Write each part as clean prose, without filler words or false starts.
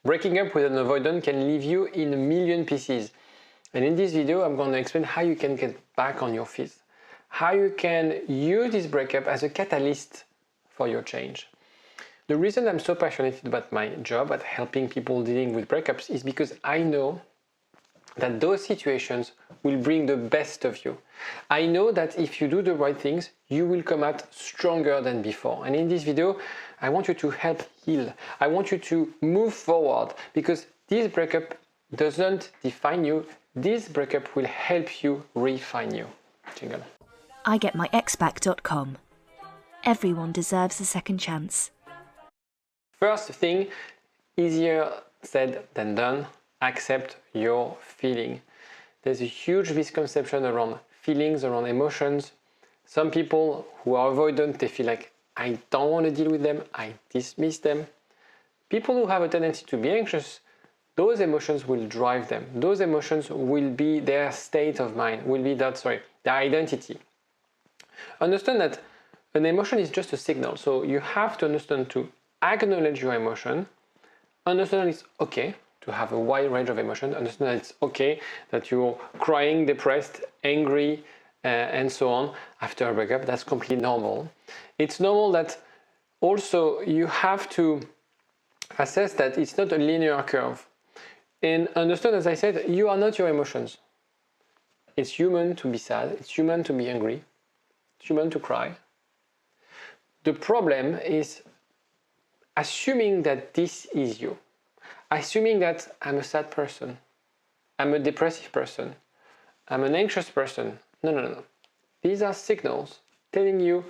Breaking up with an avoidant can leave you in a million pieces. And in this video, I'm going to explain how you can get back on your feet. How you can use this breakup as a catalyst for your change. The reason I'm so passionate about my job at helping people dealing with breakups is because I know that those situations will bring the best of you. I know that if you do the right things, you will come out stronger than before. And in this video, I want you to help heal. I want you to move forward because this breakup doesn't define you. This breakup will help you refine you. Jingle. IGetMyExBack.com. Everyone deserves a second chance. First thing, easier said than done. Accept your feeling. There's a huge misconception around feelings, around emotions. Some people who are avoidant, they feel like, I don't want to deal with them, I dismiss them. People who have a tendency to be anxious, those emotions will drive them. Those emotions will be their state of mind, will be their identity. Understand that an emotion is just a signal. So you have to understand to acknowledge your emotion, understand it's okay to have a wide range of emotions, understand that it's okay that you're crying, depressed, angry, and so on after a breakup. That's completely normal. It's normal that also you have to assess that it's not a linear curve. And understand, as I said, you are not your emotions. It's human to be sad, it's human to be angry, it's human to cry. The problem is assuming that this is you. Assuming that I'm a sad person, I'm a depressive person, I'm an anxious person. No. These are signals telling you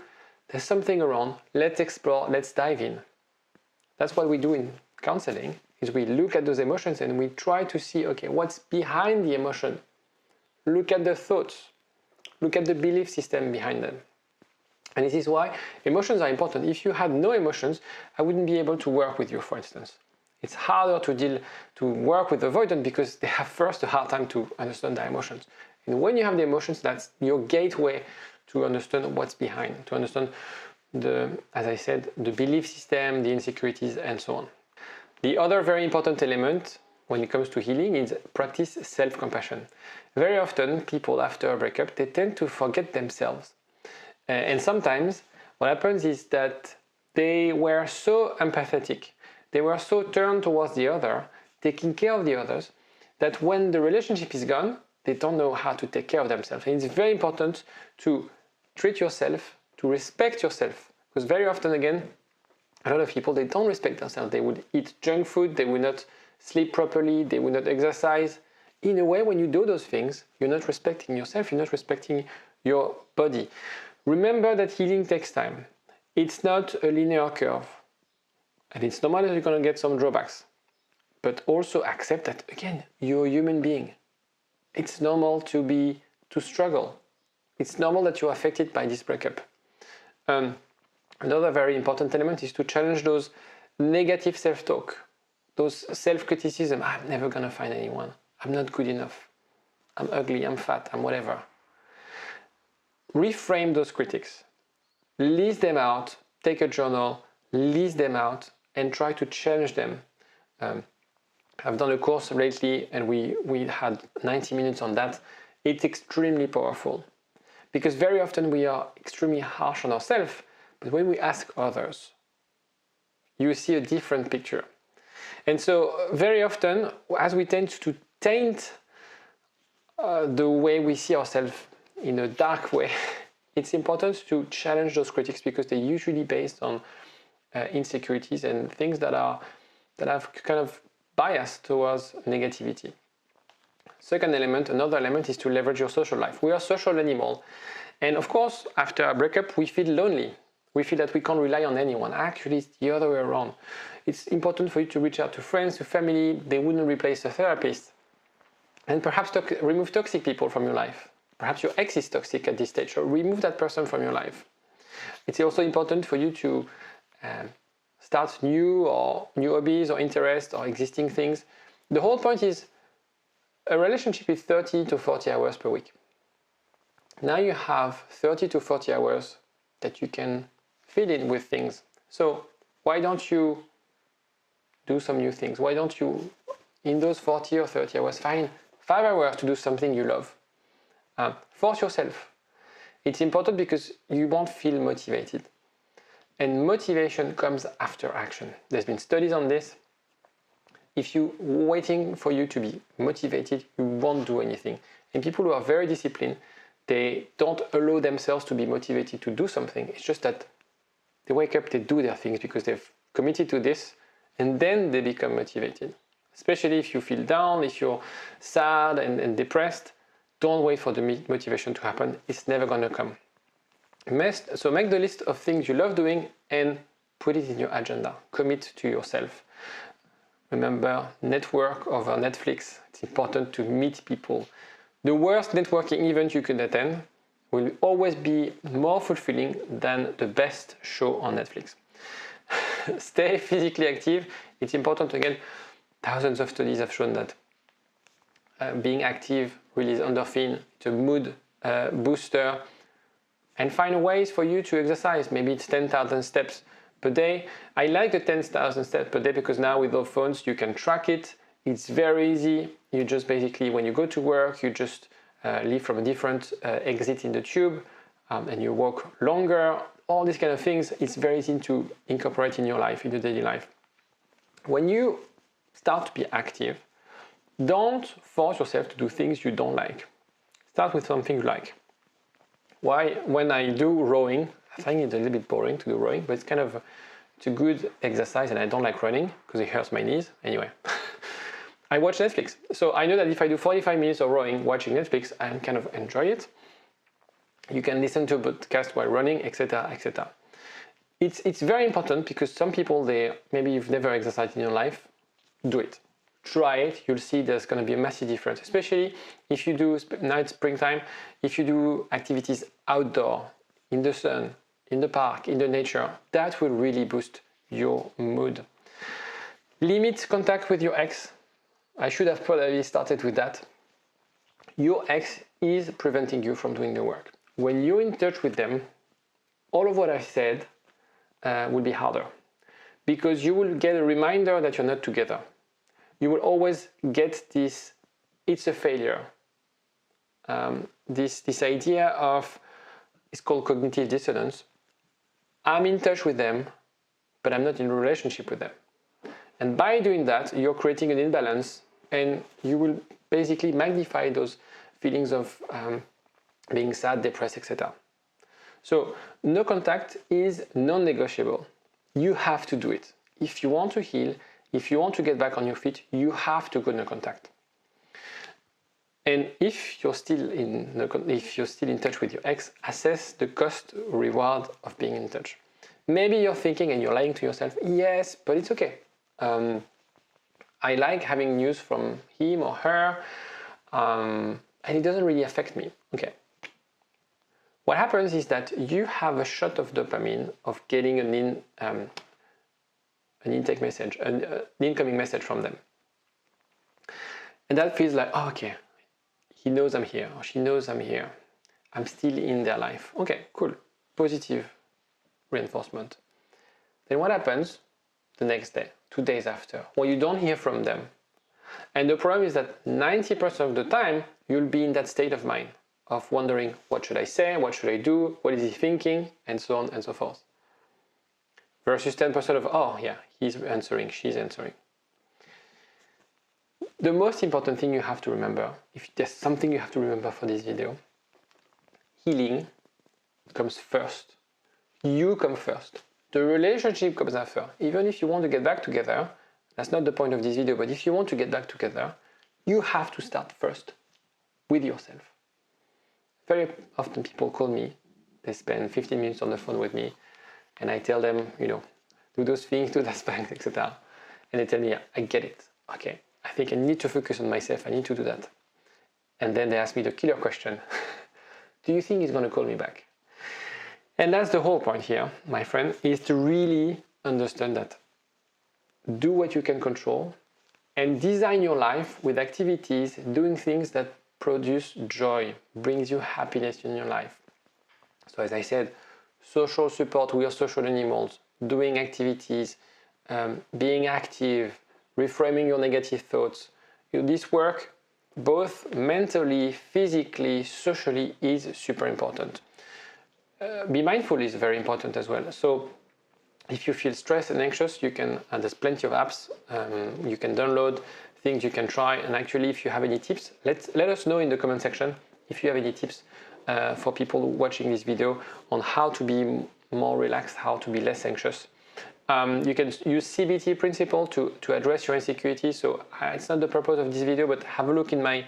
there's something around, let's explore, let's dive in. That's what we do in counseling, is we look at those emotions and we try to see, okay, what's behind the emotion? Look at the thoughts, look at the belief system behind them. And this is why emotions are important. If you had no emotions, I wouldn't be able to work with you, for instance. It's harder to work with avoidant because they have first a hard time to understand their emotions. And when you have the emotions, that's your gateway to understand what's behind, to understand as I said, the belief system, the insecurities, and so on. The other very important element when it comes to healing is practice self-compassion. Very often, people after a breakup, they tend to forget themselves. And sometimes what happens is that they were so empathetic, they were so turned towards the other, taking care of the others, that when the relationship is gone, they don't know how to take care of themselves. And it's very important to treat yourself, to respect yourself. Because very often, again, a lot of people, they don't respect themselves. They would eat junk food, they would not sleep properly, they would not exercise. In a way, when you do those things, you're not respecting yourself, you're not respecting your body. Remember that healing takes time. It's not a linear curve. And it's normal that you're going to get some drawbacks. But also accept that, again, you're a human being. It's normal to struggle. It's normal that you're affected by this breakup. Another very important element is to challenge those negative self-talk, those self-criticism. I'm never going to find anyone. I'm not good enough. I'm ugly, I'm fat, I'm whatever. Reframe those critics. List them out. Take a journal, list them out, and try to challenge them. I've done a course lately and we had 90 minutes on that. It's extremely powerful because very often we are extremely harsh on ourselves, but when we ask others, you see a different picture. And so very often, as we tend to taint the way we see ourselves in a dark way, it's important to challenge those critics because they're usually based on insecurities and things that have kind of bias towards negativity. Another element is to leverage your social life. We are social animals. And of course, after a breakup, we feel lonely. We feel that we can't rely on anyone. Actually, it's the other way around. It's important for you to reach out to friends, to family. They wouldn't replace a therapist. And perhaps remove toxic people from your life. Perhaps your ex is toxic at this stage, so remove that person from your life. It's also important for you to start new hobbies or interests or existing things. The whole point is a relationship is 30 to 40 hours per week. Now you have 30 to 40 hours that you can fill in with things. So why don't you do some new things? Why don't you, in those 40 or 30 hours, find 5 hours to do something you love? Force yourself. It's important because you won't feel motivated. And motivation comes after action. There's been studies on this. If you're waiting for you to be motivated, you won't do anything. And people who are very disciplined, they don't allow themselves to be motivated to do something. It's just that they wake up, they do their things because they've committed to this, and then they become motivated. Especially if you feel down, if you're sad and depressed, don't wait for the motivation to happen. It's never going to come. So make the list of things you love doing and put it in your agenda. Commit to yourself. Remember, network over Netflix. It's important to meet people. The worst networking event you could attend will always be more fulfilling than the best show on Netflix. Stay physically active. It's important. Again, thousands of studies have shown that being active releases endorphin. It's a mood booster. And find ways for you to exercise. Maybe it's 10,000 steps per day. I like the 10,000 steps per day because now with our phones you can track it. It's very easy. You just basically, when you go to work, you just leave from a different exit in the tube and you walk longer. All these kind of things, it's very easy to incorporate in your life, in your daily life. When you start to be active, don't force yourself to do things you don't like. Start with something you like. Why? When I do rowing, I think it's a little bit boring to do rowing, but it's a good exercise, and I don't like running because it hurts my knees. Anyway, I watch Netflix. So I know that if I do 45 minutes of rowing watching Netflix, I kind of enjoy it. You can listen to a podcast while running, etc., etc. It's very important because some people, maybe you've never exercised in your life, do it. Try it, you'll see there's going to be a massive difference, especially if you do, now it's springtime, if you do activities outdoor, in the sun, in the park, in the nature, that will really boost your mood. Limit contact with your ex. I should have probably started with that. Your ex is preventing you from doing the work. When you're in touch with them, all of what I said will be harder because you will get a reminder that you're not together. You will always get this, it's a failure. This idea of, it's called cognitive dissonance. I'm in touch with them, but I'm not in a relationship with them. And by doing that, you're creating an imbalance and you will basically magnify those feelings of being sad, depressed, etc. So no contact is non-negotiable. You have to do it. If you want to heal, if you want to get back on your feet, you have to go no contact. And if you're still in touch with your ex, assess the cost reward of being in touch. Maybe you're thinking and you're lying to yourself, yes, but it's okay. I like having news from him or her, and it doesn't really affect me. Okay. What happens is that you have a shot of dopamine of getting an intake message, an incoming message from them. And that feels like, oh, okay, he knows I'm here, or she knows I'm here. I'm still in their life. Okay, cool. Positive reinforcement. Then what happens the next day, 2 days after? Well, you don't hear from them. And the problem is that 90% of the time, you'll be in that state of mind of wondering, what should I say? What should I do? What is he thinking? And so on and so forth. Versus 10% of, oh yeah, he's answering, she's answering. The most important thing you have to remember, if there's something you have to remember for this video, healing comes first. You come first. The relationship comes after. Even if you want to get back together, that's not the point of this video, but if you want to get back together, you have to start first with yourself. Very often people call me, they spend 15 minutes on the phone with me, and I tell them, do those things, do that things, etc. And they tell me, yeah, I get it. Okay, I think I need to focus on myself. I need to do that. And then they ask me the killer question. Do you think he's going to call me back? And that's the whole point here, my friend, is to really understand that. Do what you can control and design your life with activities, doing things that produce joy, brings you happiness in your life. So as I said, social support, we are social animals, doing activities, being active, reframing your negative thoughts. This work, both mentally, physically, socially, is super important. Be mindful is very important as well. So if you feel stressed and anxious, you can, there's plenty of apps you can download, things you can try. And actually, if you have any tips, let us know in the comment section if you have any tips for people watching this video on how to be more relaxed, how to be less anxious. You can use CBT principle to address your insecurity. So it's not the purpose of this video, but have a look in my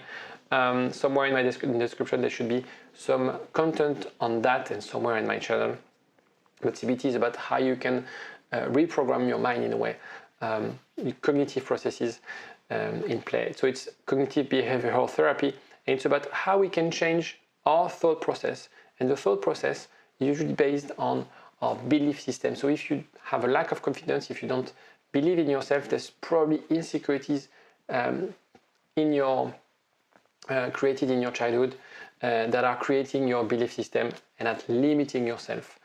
somewhere in my description. There should be some content on that, and somewhere in my channel. But CBT is about how you can reprogram your mind in a way, cognitive processes in play. So it's cognitive behavioral therapy, and it's about how we can change our thought process. And the thought process is usually based on our belief system. So if you have a lack of confidence, if you don't believe in yourself, there's probably insecurities in your created in your childhood that are creating your belief system and at limiting yourself.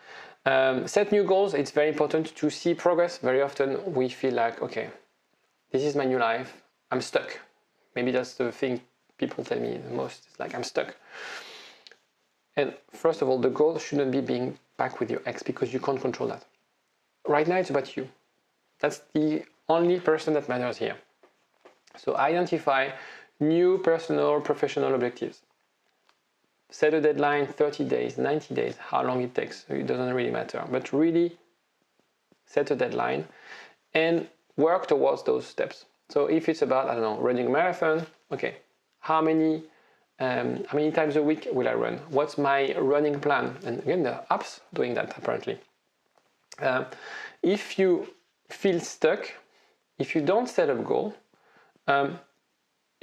Set new goals. It's very important to see progress. Very often we feel like, okay, this is my new life, I'm stuck. Maybe that's the thing people tell me the most. It's like, I'm stuck. And first of all, the goal shouldn't be being back with your ex, because you can't control that. Right now it's about you. That's the only person that matters here. So identify new personal, professional objectives. Set a deadline, 30 days, 90 days, how long it takes. It doesn't really matter. But really set a deadline and work towards those steps. So if it's about, I don't know, running a marathon, okay, how many times a week will I run? What's my running plan? And again, there are apps doing that apparently. If you feel stuck, if you don't set a goal,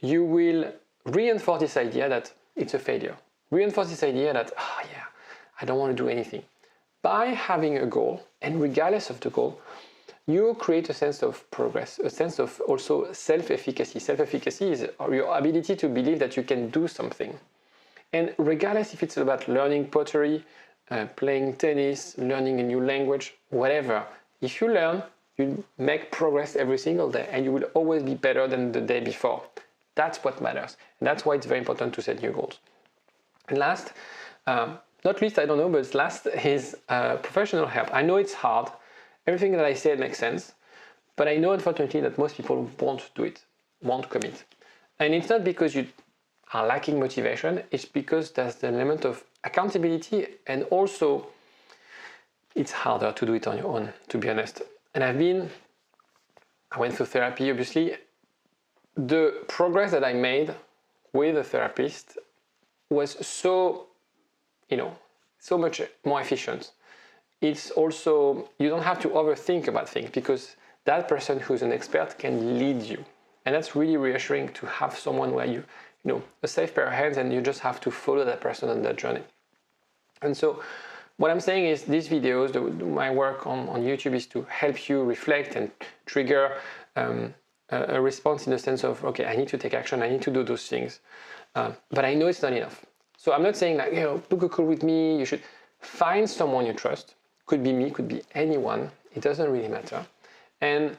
you will reinforce this idea that it's a failure. Reinforce this idea that, oh yeah, I don't want to do anything. By having a goal, and regardless of the goal, you create a sense of progress, a sense of also self-efficacy. Self-efficacy is your ability to believe that you can do something. And regardless if it's about learning pottery, playing tennis, learning a new language, whatever, if you learn, you make progress every single day, and you will always be better than the day before. That's what matters. And that's why it's very important to set new goals. And last, not least, I don't know, but last is professional help. I know it's hard. Everything that I said makes sense, but I know unfortunately that most people won't do it, won't commit. And it's not because you are lacking motivation, it's because there's the element of accountability, and also it's harder to do it on your own, to be honest. And I went through therapy, obviously. The progress that I made with a therapist was so much more efficient. It's also, you don't have to overthink about things, because that person who's an expert can lead you. And that's really reassuring to have someone where you a safe pair of hands, and you just have to follow that person on that journey. And so what I'm saying is these videos, my work on YouTube is to help you reflect and trigger a response in the sense of, okay, I need to take action, I need to do those things. But I know it's not enough. So I'm not saying like, book a call with me, you should find someone you trust. Could be me, could be anyone. It doesn't really matter. And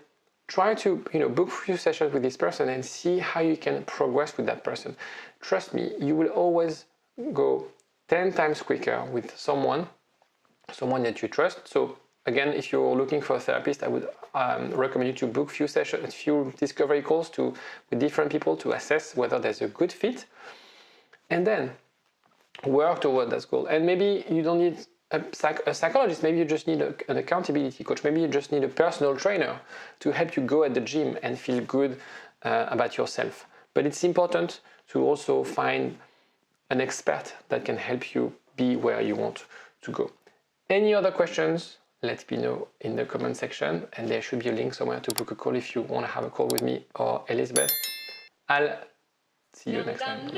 try to book a few sessions with this person and see how you can progress with that person. Trust me, you will always go 10 times quicker with someone that you trust. So again, if you're looking for a therapist, I would recommend you to book few sessions, few discovery calls with different people to assess whether there's a good fit, and then work toward that goal. And maybe you don't need a psychologist, maybe you just need an accountability coach, maybe you just need a personal trainer to help you go at the gym and feel good about yourself. But it's important to also find an expert that can help you be where you want to go. Any other questions? Let me know in the comment section, and there should be a link somewhere to book a call if you want to have a call with me or Elizabeth. I'll see you next time.